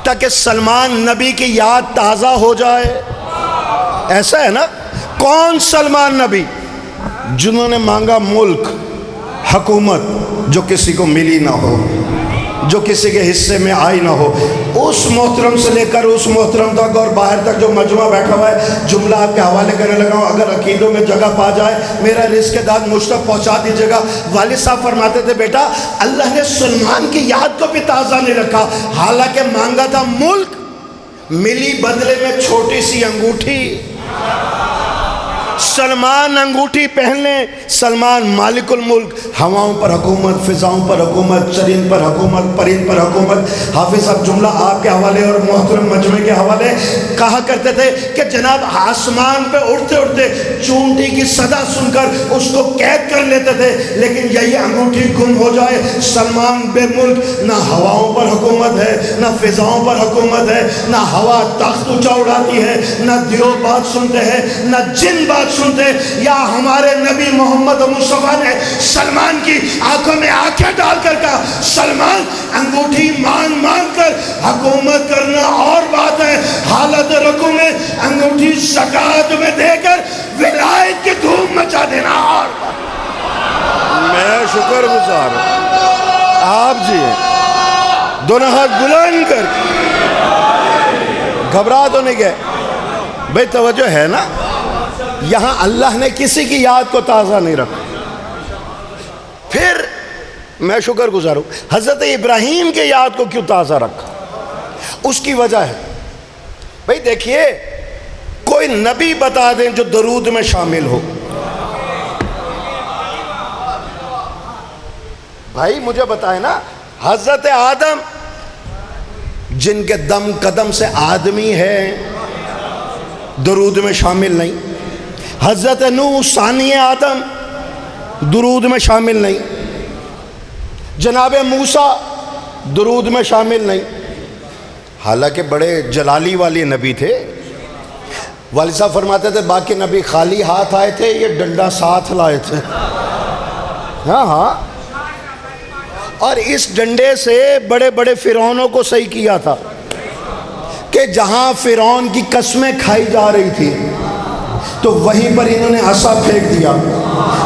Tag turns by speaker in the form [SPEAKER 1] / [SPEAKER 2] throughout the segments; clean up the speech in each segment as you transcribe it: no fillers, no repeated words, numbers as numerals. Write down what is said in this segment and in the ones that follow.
[SPEAKER 1] تاکہ سلمان نبی کی یاد تازہ ہو جائے. ایسا ہے نا. کون سلمان نبی؟ جنہوں نے مانگا ملک، حکومت جو کسی کو ملی نہ ہو، جو کسی کے حصے میں آئی نہ ہو. اس محترم سے لے کر اس محترم تک اور باہر تک جو مجمع بیٹھا ہوا ہے، جملہ آپ کے حوالے کرنے لگا ہوں. اگر عقیدوں میں جگہ پا جائے میرا رزق داد مجھ تک پہنچا دیجیے گا. والد صاحب فرماتے تھے بیٹا اللہ نے سلمان کی یاد کو بھی تازہ نہیں رکھا، حالانکہ مانگا تھا ملک، ملی بدلے میں چھوٹی سی انگوٹھی. سلمان انگوٹھی پہن لیں، سلمان مالک الملک، ہواؤں پر حکومت، فضاؤں پر حکومت، چرند پر حکومت، پرند پر حکومت. حافظ صاحب جملہ آپ کے حوالے اور محترم مجمع کے حوالے کہا کرتے تھے کہ جناب آسمان پہ اڑتے اڑتے چونٹی کی صدا سن کر اس کو قید کر لیتے تھے، لیکن یہی انگوٹھی گم ہو جائے سلمان بے ملک. نہ ہواؤں پر حکومت ہے، نہ فضاؤں پر حکومت ہے، نہ ہوا تخت اونچا اڑاتی ہے، نہ دیو بات سنتے ہیں، نہ جن بات سنتے. یا ہمارے نبی محمد مصطفیٰ نے سلمان کی آنکھوں میں آنکھیں ڈال کر کہا سلمان انگوٹھی مانگ مانگ کر حکومت کرنا اور بات ہے، حالت رکوع میں انگوٹھی زکات میں دے کر ولایت کی دھوم مچا دینا اور بات. میں شکر گزار ہوں آپ جی دونوں ہاتھ بلند کر گھبرا تو نہیں گئے بھئی. توجہ ہے نا. یہاں اللہ نے کسی کی یاد کو تازہ نہیں رکھا. پھر میں شکر گزار ہوں حضرت ابراہیم کی یاد کو کیوں تازہ رکھا؟ اس کی وجہ ہے بھئی دیکھیے کوئی نبی بتا دیں جو درود میں شامل ہو. بھائی مجھے بتائیں نا. حضرت آدم جن کے دم قدم سے آدمی ہے درود میں شامل نہیں. حضرت نوح ثانی آدم درود میں شامل نہیں. جناب موسیٰ درود میں شامل نہیں، حالانکہ بڑے جلالی والی نبی تھے. والد صاحب فرماتے تھے باقی نبی خالی ہاتھ آئے تھے، یہ ڈنڈا ساتھ لائے تھے. ہاں ہاں. اور اس ڈنڈے سے بڑے بڑے فرعونوں کو صحیح کیا تھا کہ جہاں فرعون کی قسمیں کھائی جا رہی تھی تو وہیں پر انہوں نے عصا پھینک دیا.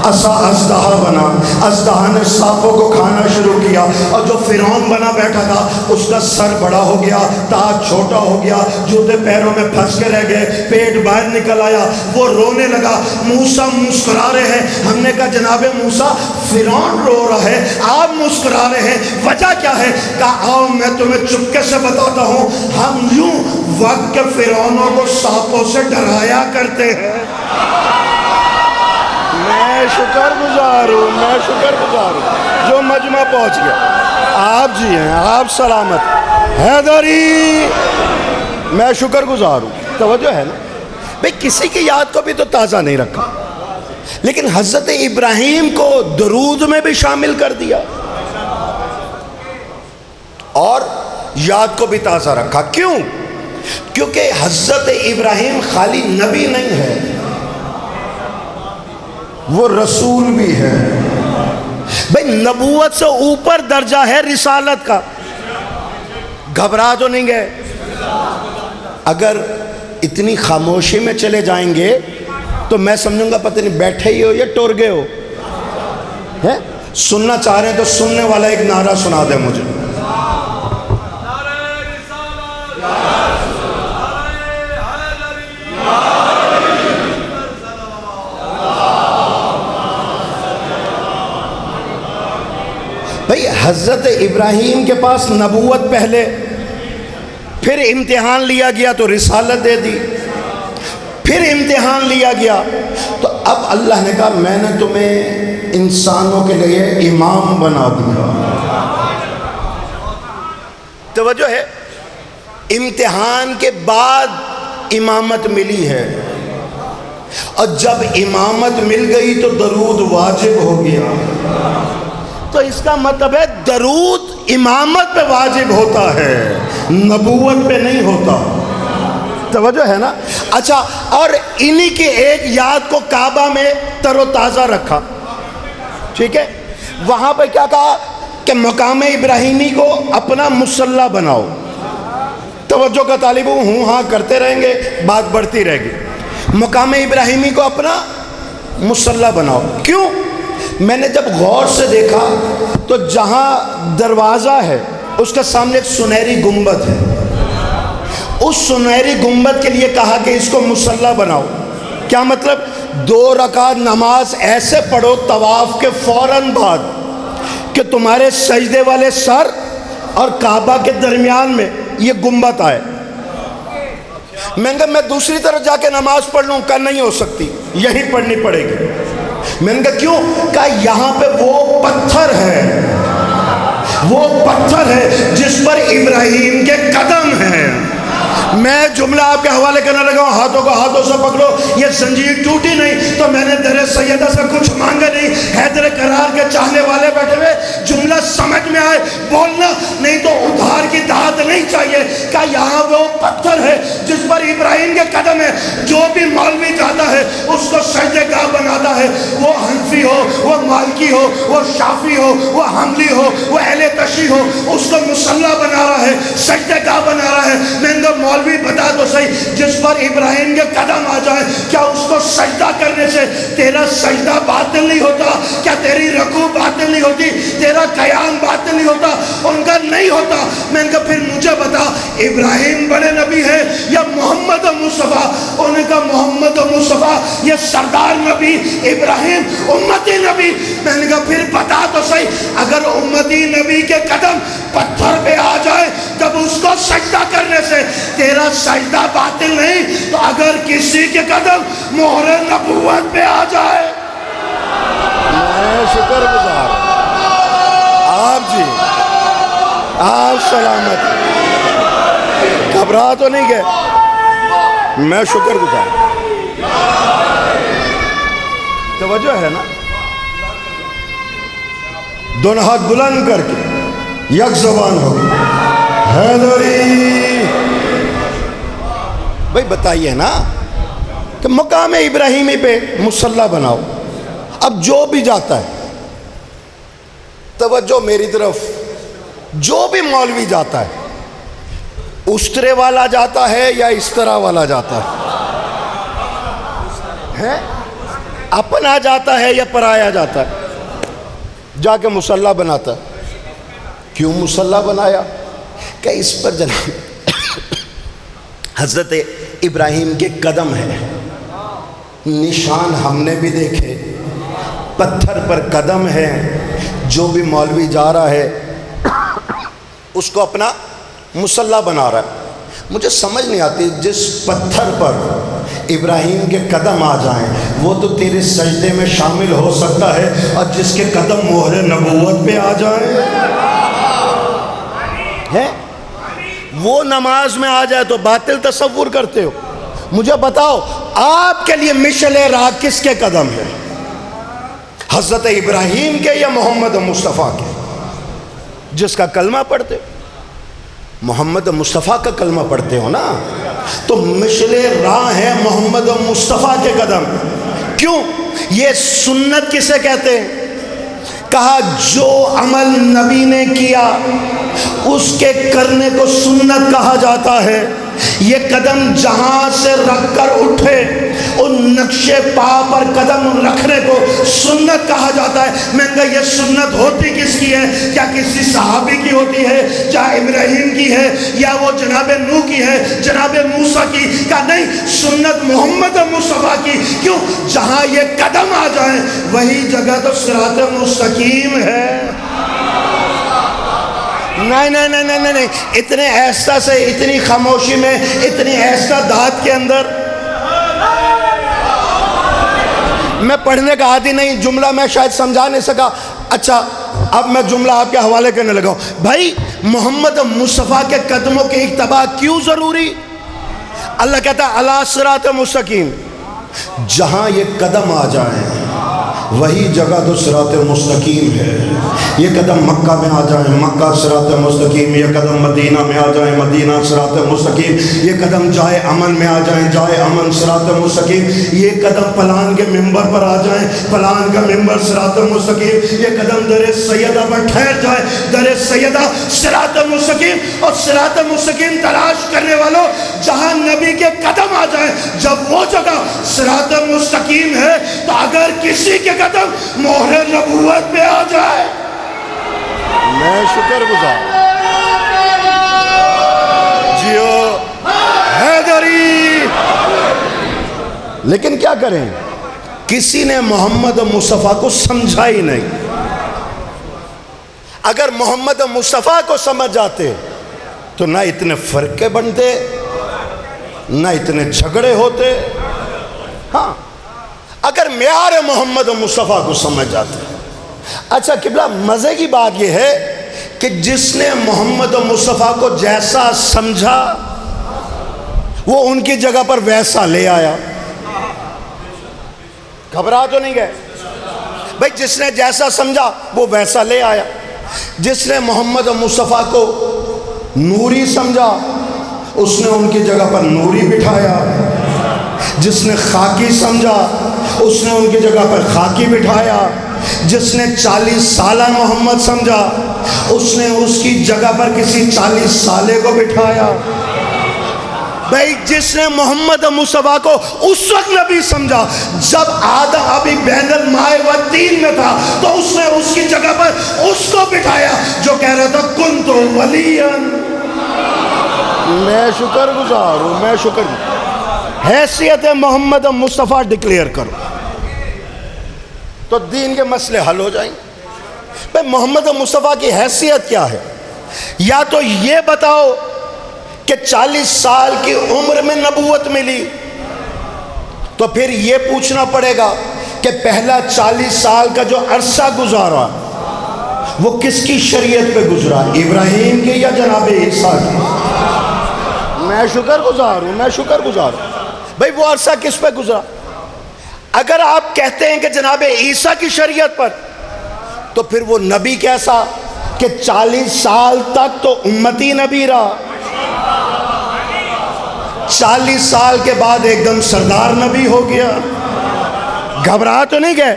[SPEAKER 1] عصا اژدہا بنا، اژدہا نے سانپوں کو کھانا شروع کیا اور جو فرعون بنا بیٹھا تھا اس کا سر بڑا ہو گیا، تاج چھوٹا ہو گیا، جوتے پیروں میں پھنس کے رہ گئے، پیٹ باہر نکل آیا. وہ رونے لگا. موسیٰ مسکرا رہے ہیں. ہم نے کہا جناب موسیٰ فرعون رو رہا ہے آپ مسکرا رہے ہیں، وجہ کیا ہے؟ کہا آؤ میں تمہیں چپکے سے بتاتا ہوں. ہم یوں وقت کے فرعونوں کو سانپوں سے ڈرایا کرتے ہیں. میں شکر گزار ہوں، میں شکر گزار ہوں جو مجمع پہنچ گیا. آپ جی ہیں، آپ سلامت. حیدری میں شکر گزار ہوں. توجہ ہے نا بھئی کسی کی یاد کو بھی تو تازہ نہیں رکھا، لیکن حضرت ابراہیم کو درود میں بھی شامل کر دیا اور یاد کو بھی تازہ رکھا. کیوں؟ کیونکہ حضرت ابراہیم خالی نبی نہیں ہے، وہ رسول بھی ہے. بھئی نبوت سے اوپر درجہ ہے رسالت کا. گھبرا تو نہیں گئے؟ اگر اتنی خاموشی میں چلے جائیں گے تو میں سمجھوں گا پتہ نہیں بیٹھے ہی ہو یا ٹور گئے ہو. سننا چاہ رہے ہیں تو سننے والا ایک نعرہ سنا دے مجھے. بھئی حضرت ابراہیم کے پاس نبوت پہلے، پھر امتحان لیا گیا تو رسالت دے دی، پھر امتحان لیا گیا تو اب اللہ نے کہا میں نے تمہیں انسانوں کے لیے امام بنا دیا. توجہ ہے. امتحان کے بعد امامت ملی ہے، اور جب امامت مل گئی تو درود واجب ہو گیا. تو اس کا مطلب ہے درود امامت پہ واجب ہوتا ہے، نبوت پہ نہیں ہوتا. توجہ ہے نا. اچھا، اور انہی کی ایک یاد کو کعبہ میں تر و تازہ رکھا. ٹھیک ہے. وہاں پہ کیا کہا کہ مقام ابراہیمی کو اپنا مصلی بناؤ. توجہ کا طالب ہوں ہاں کرتے رہیں گے، بات بڑھتی رہے گی۔ مقام ابراہیمی کو اپنا مصلی بناؤ۔ کیوں؟ میں نے جب غور سے دیکھا تو جہاں دروازہ ہے اس کے سامنے ایک سنہری گنبد ہے، اس سنہری گنبد کے لیے کہا کہ اس کو مصلی بناؤ۔ کیا مطلب؟ 2 رکعت نماز ایسے پڑھو طواف کے فوراً بعد کہ تمہارے سجدے والے سر اور کعبہ کے درمیان میں یہ گنبد آئے۔ میں نے کہا میں دوسری طرف جا کے نماز پڑھ لوں، کہا نہیں ہو سکتی، یہی پڑھنی پڑے گی۔ میں نے کہا کیوں؟ کہا یہاں پہ وہ پتھر ہے، وہ پتھر ہے جس پر ابراہیم کے قدم ہیں۔ میں جملہ آپ کے حوالے کرنے لگا ہوں، ہاتھوں کو ہاتھوں سے پکڑو، یہ زنجیر ٹوٹی نہیں تو میں نے در سیدہ سے کچھ مانگا نہیں، حیدر قرار کے چاہنے والے بیٹھے ہوئے، جملہ سمجھ میں آئے بولنا، نہیں تو ادھار کی داد نہیں چاہیے۔ کہ یہاں وہ پتھر ہے جس پر ابراہیم کے قدم ہے۔ جو بھی مولوی جاتا ہے اس کو سجدہ گاہ بناتا ہے، وہ حنفی ہو، وہ مالکی ہو، وہ شافی ہو، وہ حنبلی ہو، وہ اہل تشیع ہو، اس کو مصلی بنا رہا ہے، سجدہ گاہ بنا رہا ہے۔ میں نے مولوی بتا دو صحیح، جس پر ابراہیم کے قدم آ جائیں، کیا اس کو سجدہ کرنے سے تیرا سجدہ باطل نہیں ہوتا؟ کیا تیری رکوع باطل نہیں ہوتی؟ تیرا قیام باطل نہیں ہوتا؟ ان کا نہیں ہوتا۔ میں نے کہا پھر مجھے بتا، ابراہیم بڑے نبی ہے یا محمد مصطفیٰ؟ انہوں نے کہا محمد مصطفیٰ یہ سردار نبی، ابراہیم امتی نبی۔ میں نے کہا پھر بتا تو صحیح، اگر امتی نبی کے قدم پتھر پہ آ جائے جب اس کو سجدہ کرنے سے تیرا سجدہ باطل نہیں، تو اگر کسی کے قدم مہر نبوت پہ آ جائے؟ میں شکر گزار آپ جی، آپ سلامت، گھبرا تو نہیں گئے؟ میں شکر گزار، توجہ ہے نا؟ دونوں ہاتھ بلند کر کے یک زبان ہو حیدری۔ بھئی بتائیے نا کہ مقام ابراہیمی پہ مصلی بناؤ۔ اب جو بھی جاتا ہے، توجہ میری طرف، جو بھی مولوی جاتا ہے، استرے والا جاتا ہے یا استرا والا جاتا ہے؟ اپنا جاتا ہے یا پرایا جاتا ہے؟ جا کے مصلی بناتا ہے۔ کیوں مصلی بنایا؟ کہ اس پر جناب حضرت ابراہیم کے قدم ہیں، نشان ہم نے بھی دیکھے، پتھر پر قدم ہے۔ جو بھی مولوی جا رہا ہے اس کو اپنا مصلی بنا رہا ہے۔ مجھے سمجھ نہیں آتی، جس پتھر پر ابراہیم کے قدم آ جائیں وہ تو تیرے سجدے میں شامل ہو سکتا ہے، اور جس کے قدم مہر نبوت پہ آ جائیں ہے وہ نماز میں آ جائے تو باطل تصور کرتے ہو؟ مجھے بتاؤ آپ کے لیے مشعل راہ کس کے قدم ہے؟ حضرت ابراہیم کے یا محمد مصطفیٰ کے؟ جس کا کلمہ پڑھتے ہو، محمد مصطفیٰ کا کلمہ پڑھتے ہو نا، تو مشعل راہ ہے محمد مصطفیٰ کے قدم۔ کیوں؟ یہ سنت کسے کہتے ہیں؟ کہا جو عمل نبی نے کیا اس کے کرنے کو سنت کہا جاتا ہے۔ یہ قدم جہاں سے رکھ کر اٹھے ان نقش پا پر قدم رکھنے کو سنت کہا جاتا ہے۔ میں نے کہا یہ سنت ہوتی کس کی ہے؟ کیا کسی صحابی کی ہوتی ہے؟ کیا ابراہیم کی ہے؟ یا وہ جناب نوح کی ہے، جناب موسیٰ کی؟ کہا نہیں، سنت محمد مصطفیٰ کی۔ کیوں؟ جہاں یہ قدم آ جائیں وہی جگہ تو صراط مستقیم ہے۔ نہیں نہیں نہیں نہیں نہیں، اتنے ایسا سے، اتنی خاموشی میں، اتنی ایسا دھات کے اندر میں پڑھنے کا عادی نہیں، جملہ میں شاید سمجھا نہیں سکا۔ اچھا اب میں جملہ آپ کے حوالے کرنے لگا ہوں۔ بھائی محمد مصطفیٰ کے قدموں کی اتباع کیوں ضروری؟ اللہ کہتا ہے علی صراط مستقیم۔ جہاں یہ قدم آ جائیں وہی جگہ تو صراط مستقیم ہے. یہ قدم مکہ میں آ جائیں مکہ صراط مستقیم، یہ قدم مدینہ میں آ جائیں مدینہ صراط مستقیم، یہ قدم جائے امن میں آ جائیں جائے امن صراط مستقیم، یہ قدم پلان کے ممبر پر آ جائیں پلان کا ممبر صراط مستقیم، یہ قدم در سیدہ پر ٹھہر جائے در سیدہ صراط مستقیم. اور صراط مستقیم تلاش کرنے والوں جہاں نبی کے قدم آ جائیں، جب وہ جگہ صراط مستقیم ہے تو اگر کسی کے قدم مہر نبوت پہ آ جائے
[SPEAKER 2] میں شکر گزار
[SPEAKER 1] جیو حیدری. لیکن کیا کریں، کسی نے محمد مصطفیٰ کو سمجھا ہی نہیں. اگر محمد مصطفیٰ کو سمجھ جاتے تو نہ اتنے فرقے بنتے نہ اتنے جھگڑے ہوتے. ہاں اگر معیار محمد مصطفیٰ کو سمجھ جاتے. اچھا قبلہ مزے کی بات یہ ہے کہ جس نے محمد مصطفیٰ کو جیسا سمجھا وہ ان کی جگہ پر ویسا لے آیا. گھبرا تو نہیں گئے بھائی؟ جس نے جیسا سمجھا وہ ویسا لے آیا. جس نے محمد مصطفیٰ کو نوری سمجھا اس نے ان کی جگہ پر نوری بٹھایا. جس نے خاکی سمجھا اس نے ان کی جگہ پر خاکی بٹھایا. جس نے 40 سالہ محمد سمجھا اس نے اس کی جگہ پر کسی 40 سالے کو بٹھایا. بھائی جس نے محمد مصطفیٰ کو اس وقت نبی سمجھا جب آدم ابھی بین الماء و الطین میں تھا تو اس نے اس کی جگہ پر اس کو بٹھایا جو کہہ رہا تھا کنت ولیاً.
[SPEAKER 2] میں شکر گزار ہوں میں شکر گزار.
[SPEAKER 1] حیثیت محمد مصطفیٰ ڈکلیئر کرو تو دین کے مسئلے حل ہو جائیں. بھئی محمد مصطفیٰ کی حیثیت کیا ہے؟ یا تو یہ بتاؤ کہ 40 سال کی عمر میں نبوت ملی تو پھر یہ پوچھنا پڑے گا کہ پہلا 40 سال کا جو عرصہ گزارا وہ کس کی شریعت پہ گزرا، ابراہیم کی یا جناب عیسیٰ کی؟
[SPEAKER 2] میں شکر گزار ہوں میں شکر گزار ہوں.
[SPEAKER 1] بھئی وہ عرصہ کس پہ گزرا؟ اگر آپ کہتے ہیں کہ جناب عیسیٰ کی شریعت پر تو پھر وہ نبی کیسا کہ 40 سال تک تو امتی نبی رہا، 40 سال کے بعد ایک دم سردار نبی ہو گیا. گھبرا تو نہیں گئے؟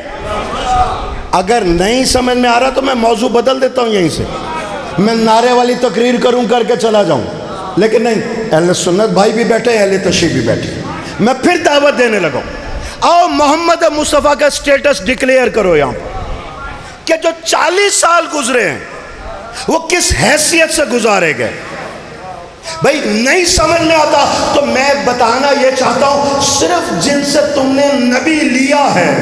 [SPEAKER 1] اگر نہیں سمجھ میں آ رہا تو میں موضوع بدل دیتا ہوں یہیں سے. میں نعرے والی تقریر کروں کر کے چلا جاؤں، لیکن نہیں، اہل سنت بھائی بھی بیٹھے اہل تشیع بھی بیٹھے. میں پھر دعوت دینے لگا ہوں. آؤ محمد مصطفیٰ کا سٹیٹس ڈکلیئر کرو یہاں پر کہ جو 40 سال گزرے ہیں وہ کس حیثیت سے گزارے گئے. بھئی نہیں سمجھ میں آتا تو میں بتانا یہ چاہتا ہوں صرف جن سے تم نے نبی لیا ہے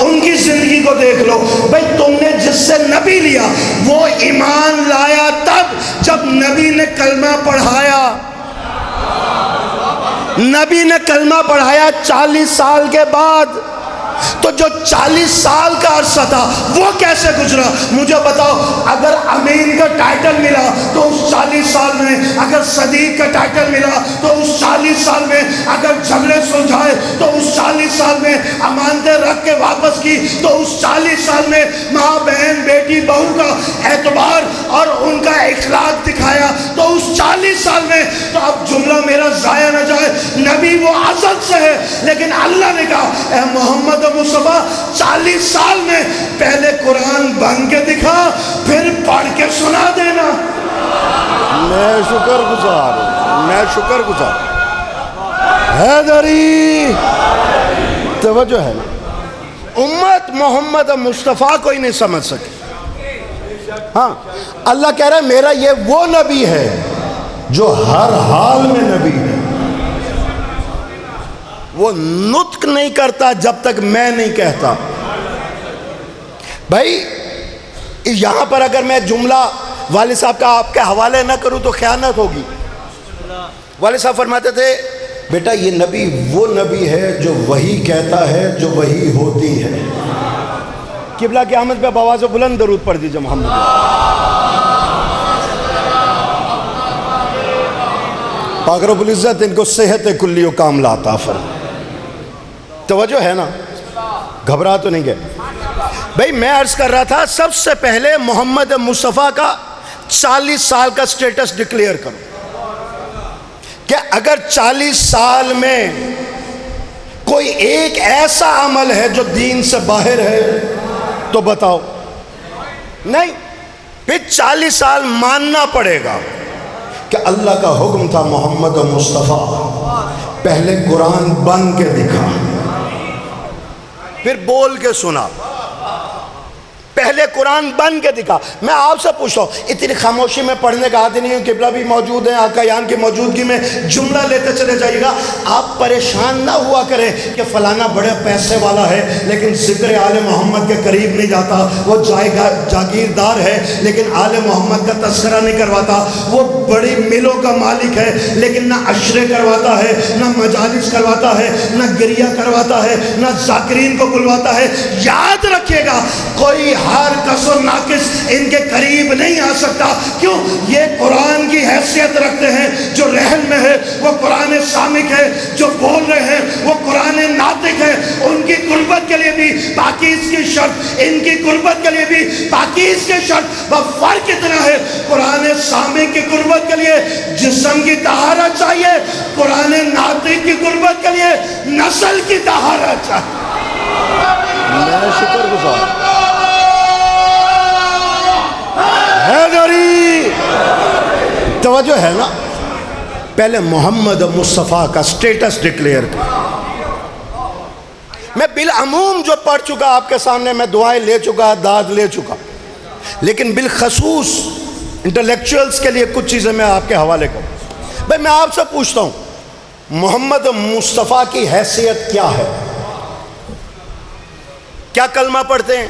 [SPEAKER 1] ان کی زندگی کو دیکھ لو. بھئی تم نے جس سے نبی لیا وہ ایمان لایا تب جب نبی نے کلمہ پڑھایا. نبی نے کلمہ پڑھایا 40 سال کے بعد. تو جو 40 سال کا عرصہ تھا وہ کیسے گزرا مجھے بتاؤ. اگر امین کا ٹائٹل ملا تو اس 40 سال میں، اگر صدیق کا ٹائٹل ملا تو اس 40 سال میں، اگر جھگڑے سلجھائے تو اس 40 سال میں، امانتیں رکھ کے واپس کی تو اس 40 سال میں، ماں بہن بیٹی بہو کا اعتبار اور ان کا اخلاق دکھایا تو اس 40 سال میں. تو اب جملہ میرا ضائع نہ جائے، نبی وہ ازل سے ہے لیکن اللہ نے کہا اے محمد مصطفیٰ 40 سال میں پہلے قرآن بن کے دکھا پھر پڑھ کے سنا دینا.
[SPEAKER 2] میں شکر گزار ہوں میں شکر گزار.
[SPEAKER 1] حیدری توجہ ہے نا. امت محمد مصطفیٰ کو ہی نہیں سمجھ سکے. ہاں اللہ کہہ رہا ہے میرا یہ وہ نبی ہے جو ہر حال میں نبی ہے. وہ نطق نہیں کرتا جب تک میں نہیں کہتا. بھائی یہاں پر اگر میں جملہ والد صاحب کا آپ کے حوالے نہ کروں تو خیانت ہوگی. والد صاحب فرماتے تھے بیٹا یہ نبی وہ نبی ہے جو وہی کہتا ہے جو وہی ہوتی ہے. قبلہ کی آمد پہ بآواز بلند درود پڑھ دیجئے محمد. پاک رب العزت ان کو صحت کلی و کاملہ عطا فرمائے. توجہ ہے نا. گھبرا تو نہیں گئے بھائی؟ میں عرض کر رہا تھا سب سے پہلے محمد مصطفیٰ کا 40 سال کا سٹیٹس ڈکلیئر کرو کہ اگر 40 سال میں کوئی ایک ایسا عمل ہے جو دین سے باہر ہے تو بتاؤ. نہیں، پھر 40 سال ماننا پڑے گا کہ اللہ کا حکم تھا محمد مصطفیٰ پہلے قرآن بن کے دکھا، پھر بول کے سنا، پہلے قرآن بن کے دکھا. میں آپ سے پوچھتا ہوں، اتنی خاموشی میں پڑھنے کا عادی نہیں ہوں، قبلہ بھی موجود ہیں، آقا یان کی موجودگی میں جملہ لیتے چلے جائیے گا. آپ پریشان نہ ہوا کریں کہ فلانا بڑے پیسے والا ہے لیکن ذکر آل محمد کے قریب نہیں جاتا، وہ جاگیردار ہے لیکن آل محمد کا تذکرہ نہیں کرواتا، وہ بڑی ملوں کا مالک ہے لیکن نہ عشرے کرواتا ہے، نہ مجالس کرواتا ہے، نہ گریہ کرواتا ہے، نہ ذاکرین کو بلواتا ہے. یاد رکھیے گا، کوئی ہر کسر ناقص ان کے قریب نہیں آ سکتا. کیوں؟ یہ قرآن کی حیثیت رکھتے ہیں. جو رحل میں ہے وہ قرآن سامک ہے، جو بول رہے ہیں وہ قرآن ناطق ہے. ان کی قربت کے لیے بھی پاکیز کی شرط، ان کی قربت کے لیے بھی پاکیز کی شرط. وہ فرق اتنا ہے، قرآن سامک کی قربت کے لیے جسم کی طہارت چاہیے، قرآن ناطق کی قربت کے لیے نسل کی طہارت چاہیے.
[SPEAKER 2] میں شکر گزار
[SPEAKER 1] حیدری. توجہ ہے نا؟ پہلے محمد مصطفیٰ کا سٹیٹس ڈکلیئر کر. میں بالعموم جو پڑھ چکا آپ کے سامنے، میں دعائیں لے چکا، داد لے چکا، لیکن بالخصوص انٹلیکچوئلز کے لیے کچھ چیزیں میں آپ کے حوالے کروں. بھئی میں آپ سے پوچھتا ہوں، محمد مصطفیٰ کی حیثیت کیا ہے؟ کیا کلمہ پڑھتے ہیں؟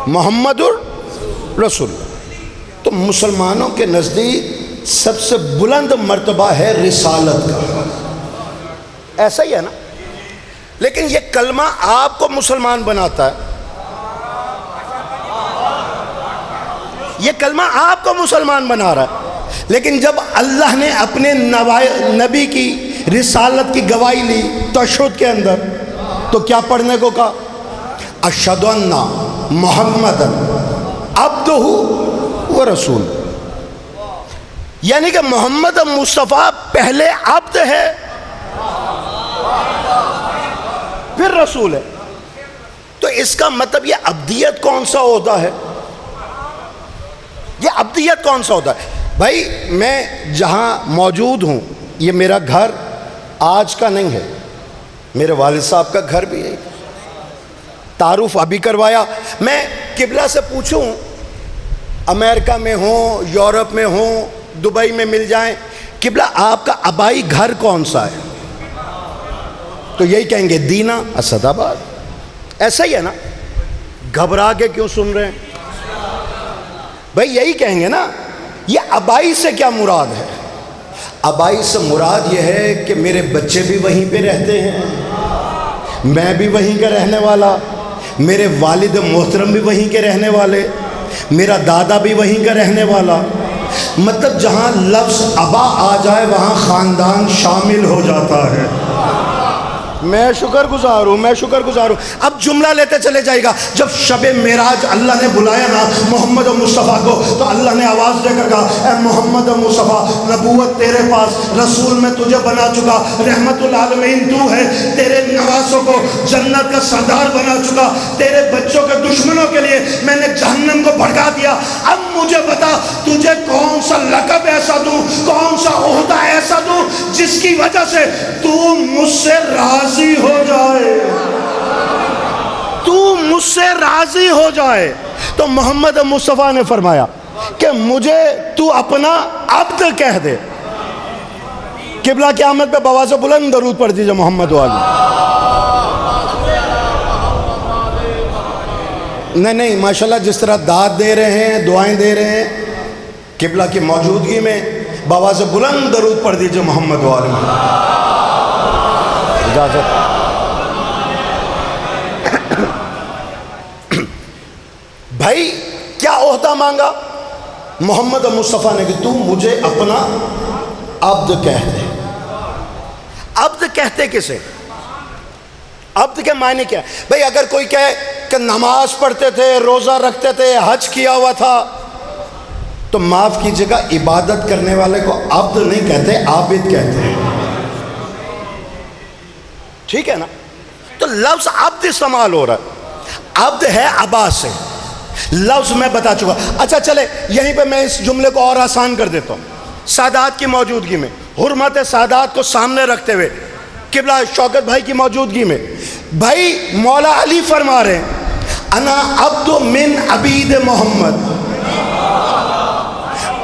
[SPEAKER 1] محمد الرسول. تو مسلمانوں کے نزدیک سب سے بلند مرتبہ ہے رسالت کا، ایسا ہی ہے نا؟ لیکن یہ کلمہ آپ کو مسلمان بناتا ہے، یہ کلمہ آپ کو مسلمان بنا رہا ہے. لیکن جب اللہ نے اپنے نبی کی رسالت کی گواہی لی تشہد کے اندر، تو کیا پڑھنے کو کہا؟ اشہدو ان محمد عبدہ و رسول. یعنی کہ محمد مصطفیٰ پہلے عبد ہے پھر رسول ہے. تو اس کا مطلب یہ عبدیت کون سا عہدہ ہے؟ یہ عبدیت کون سا عہدہ ہے؟ بھائی میں جہاں موجود ہوں، یہ میرا گھر آج کا نہیں ہے، میرے والد صاحب کا گھر بھی ہے. تعارف ابھی کروایا. میں قبلہ سے پوچھوں، امریکہ میں ہوں، یورپ میں ہوں، دبئی میں مل جائیں، قبلہ آپ کا آبائی گھر کون سا ہے؟ تو یہی کہیں گے دینا اسد آباد. ایسا ہی ہے نا؟ گھبرا کے کیوں سن رہے ہیں بھائی؟ یہی کہیں گے نا. یہ آبائی سے کیا مراد ہے؟ آبائی سے مراد یہ ہے کہ میرے بچے بھی وہیں پہ رہتے ہیں، میں بھی وہیں کا رہنے والا، میرے والد محترم بھی وہیں کے رہنے والے، میرا دادا بھی وہیں کا رہنے والا. مطلب جہاں لفظ ابا آ جائے وہاں خاندان شامل ہو جاتا ہے. میں شکر گزار ہوں، میں شکر گزار ہوں. اب جملہ لیتے چلے جائے گا. جب شب معراج اللہ نے بلایا نا محمد مصطفیٰ کو، تو اللہ نے آواز دے کر کہا، اے محمد مصطفیٰ، نبوت تیرے پاس، رسول میں تجھے بنا چکا، رحمت العالمین تو ہے، تیرے نواسوں کو جنت کا سردار بنا چکا، تیرے بچوں کے دشمنوں کے لیے میں نے جہنم کو بھڑکا دیا. اب مجھے بتا تجھے کون سا لقب ایسا دوں، کون سا عہدہ ایسا دوں جس کی وجہ سے تو مجھ سے راضی ہو جائے، تو مجھ سے راضی ہو جائے. تو محمد مصطفیٰ نے فرمایا کہ مجھے تو اپنا عبد کہہ دے. قبلہ قیامت پہ بواز بلند درود پڑھ دیجئے محمد والی. نہیں ماشاءاللہ جس طرح داد دے رہے ہیں، دعائیں دے رہے ہیں، قبلہ کی موجودگی میں بواز بلند درود پڑھ دیجئے محمد والی. اجازت. بھائی کیا عہدہ مانگا محمد مصطفیٰ نے کہ تو مجھے اپنا عبد کہہ دے. عبد کہتے کسے؟ عبد کے معنی کیا ہے؟ بھئی اگر کوئی کہے کہ نماز پڑھتے تھے، روزہ رکھتے تھے، حج کیا ہوا تھا، تو معاف کیجئے گا، عبادت کرنے والے کو عبد نہیں کہتے، عابد کہتے ہیں، ٹھیک ہے نا؟ تو لفظ عبد استعمال ہو رہا ہے، عبد ہے ابا سے، لفظ میں بتا چکا۔ اچھا چلے یہیں پہ میں اس جملے کو اور آسان کر دیتا ہوں۔ سادات کی موجودگی میں، حرمت سادات کو سامنے رکھتے ہوئے، قبلہ شوکت بھائی کی موجودگی میں، بھائی مولا علی فرما رہے ہیں انا عبد من عبید محمد،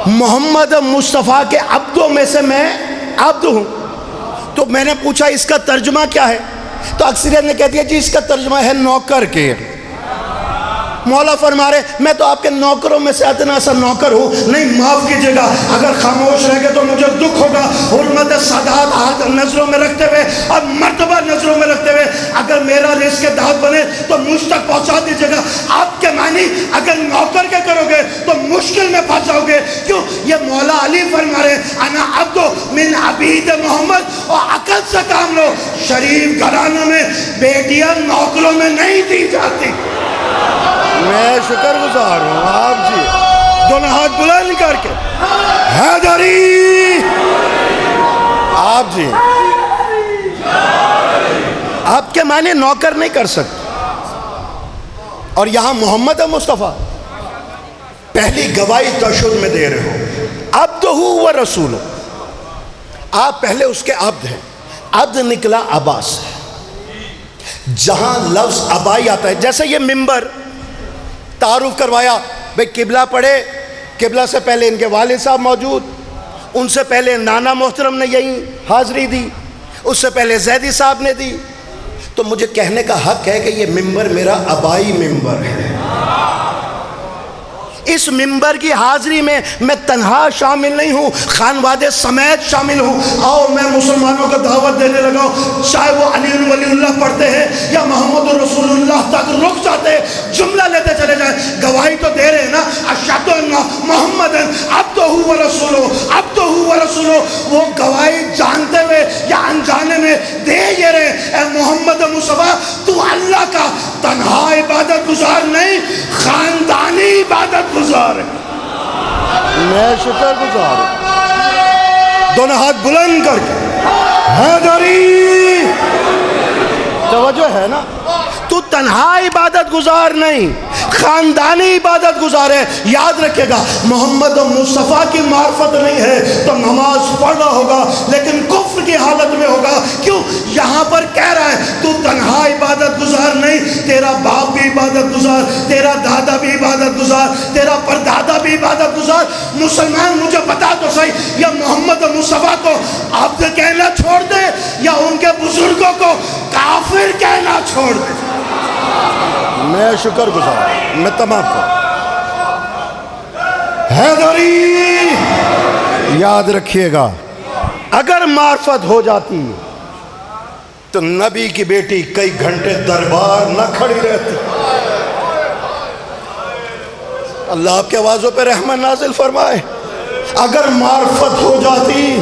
[SPEAKER 1] محمد مصطفیٰ کے عبدوں میں سے میں عبد ہوں۔ تو میں نے پوچھا اس کا ترجمہ کیا ہے؟ تو اکثریت نے کہہ دیا جی اس کا ترجمہ ہے نوکر کے۔ مولا فرما رہے میں تو آپ کے نوکروں میں سے ادنا سا نوکر ہوں۔ نہیں، معاف کیجئے گا، اگر خاموش رہ گئے تو مجھے دکھ ہوگا۔ حرمت سادات ہاتھ نظروں میں رکھتے ہوئے اور مرتبہ نظروں میں رکھتے ہوئے اگر میرا رزق دعوت بنے تو مجھ تک پہنچا دیجئے گا۔ آپ کے معنی اگر نوکر کے کرو گے تو مشکل میں پھنس جاؤ گے۔ کیوں؟ یہ مولا علی فرما رہے انا عبد من عبید محمد، اور عقل سے کام لو، شریف گھرانوں میں بیٹیاں نوکروں میں نہیں دی جاتی۔
[SPEAKER 2] میں شکر گزار ہوں آپ جی،
[SPEAKER 1] دونوں ہاتھ بلند کر کے حیدری،
[SPEAKER 2] آپ جی،
[SPEAKER 1] آپ کے معنی نوکر نہیں کر سکتے۔ اور یہاں محمد مصطفیٰ پہلی گواہی تشہد میں دے رہے ہو، عبدہ و رسولہ، آپ پہلے اس کے عبد ہیں۔ عبد نکلا ابا سے، جہاں لفظ ابائی آتا ہے، جیسے یہ منبر تعارف کروایا، بھئی قبلہ پڑھے، قبلہ سے پہلے ان کے والد صاحب موجود، ان سے پہلے نانا محترم نے یہی حاضری دی، اس سے پہلے زیدی صاحب نے دی، تو مجھے کہنے کا حق ہے کہ یہ منبر میرا ابائی منبر ہے۔ اس منبر کی حاضری میں میں تنہا شامل نہیں ہوں، خانوادے سمیت شامل ہوں۔ آؤ میں مسلمانوں کو دعوت دینے لگا ہوں، چاہے وہ علی ولی اللہ پڑھتے ہیں یا محمد رسول اللہ تک رک جاتے ہیں، جملہ لیتے چلے جائیں، گواہی تو دے رہے ہیں نا، اشہد ان محمد عبدہ و رسولہ، عبدہ و رسولہ۔ وہ گواہی جانتے ہوئے یا انجانے میں دے یہ رہے، اے محمد مصطفیٰ تو اللہ کا تنہا عبادت گزار نہیں، خاندانی عبادت گزار ہے۔
[SPEAKER 2] میں شکر گزار ہوں۔
[SPEAKER 1] دونوں ہاتھ بلند کر کے حیدری، توجہ ہے نا؟ تو تنہا عبادت گزار نہیں، خاندانی عبادت گزار ہے۔ یاد رکھے گا، محمد مصطفیٰ کی معرفت نہیں ہے تو نماز پڑھنا ہوگا لیکن کفر کی حالت میں ہوگا۔ کیوں؟ یہاں پر کہہ رہا ہے تو تنہا عبادت گزار نہیں، تیرا باپ بھی عبادت گزار، تیرا دادا بھی عبادت گزار، تیرا پردادا بھی عبادت گزار۔ مسلمان مجھے بتا تو صحیح، یا محمد مصطفیٰ کو عبد کہنا چھوڑ دے یا ان کے بزرگوں کو کافر کہنا چھوڑ دے۔
[SPEAKER 2] میں شکر گزار ہوں، میں تمام کو
[SPEAKER 1] حیدری،
[SPEAKER 2] یاد رکھیے گا،
[SPEAKER 1] اگر معرفت ہو جاتی تو نبی کی بیٹی کئی گھنٹے دربار نہ کھڑی رہتی۔ اللہ آپ کے آوازوں پہ رحمت نازل فرمائے۔ اگر معرفت ہو جاتی،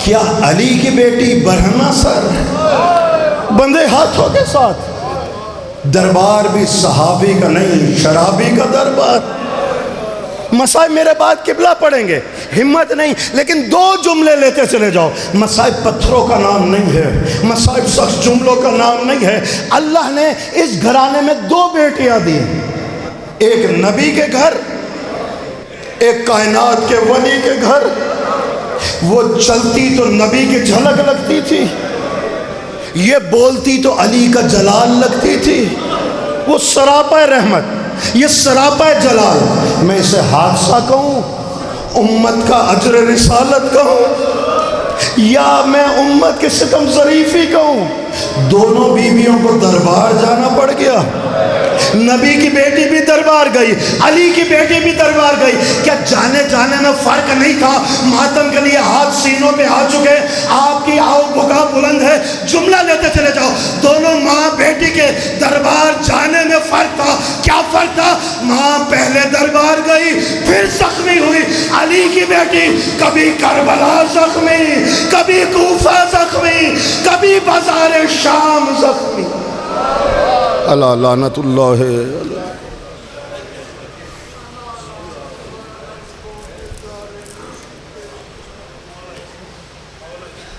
[SPEAKER 1] کیا علی کی بیٹی برہنہ سر بندے ہاتھوں کے ساتھ، دربار بھی صحابی کا نہیں شرابی کا دربار۔ مسائب میرے بعد قبلہ پڑھیں گے، ہمت نہیں، لیکن دو جملے لیتے چلے جاؤ۔ مسائب پتھروں کا نام نہیں ہے، مسائب سخت جملوں کا نام نہیں ہے۔ اللہ نے اس گھرانے میں دو بیٹیاں دی، ایک نبی کے گھر، ایک کائنات کے ولی کے گھر۔ وہ چلتی تو نبی کی جھلک لگتی تھی، یہ بولتی تو علی کا جلال لگتی تھی۔ وہ سراپا رحمت، یہ سراپا جلال، میں اسے حادثہ کہوں، امت کا اجر رسالت کہوں، یا میں امت کے ستم ظریفی کہوں؟ دونوں بیویوں کو دربار جانا پڑ گیا۔ نبی کی بیٹی بھی دربار گئی، علی کی بیٹی بھی دربار گئی۔ کیا جانے جانے میں فرق نہیں تھا؟ ماتم کے لیے ہاتھ سینوں پہ آ چکے، آپ کی آؤ بکا بلند ہے، جملہ لیتے چلے جاؤ۔ دونوں ماں بیٹی کے دربار جانے میں فرق تھا۔ جعفر تھا، ماں پہلے دربار گئی پھر زخمی ہوئی، علی کی بیٹی کبھی کربلا زخمی، کبھی کوفہ زخمی، کبھی بازار شام زخمی۔
[SPEAKER 2] اللہ لعنت اللہ ہے۔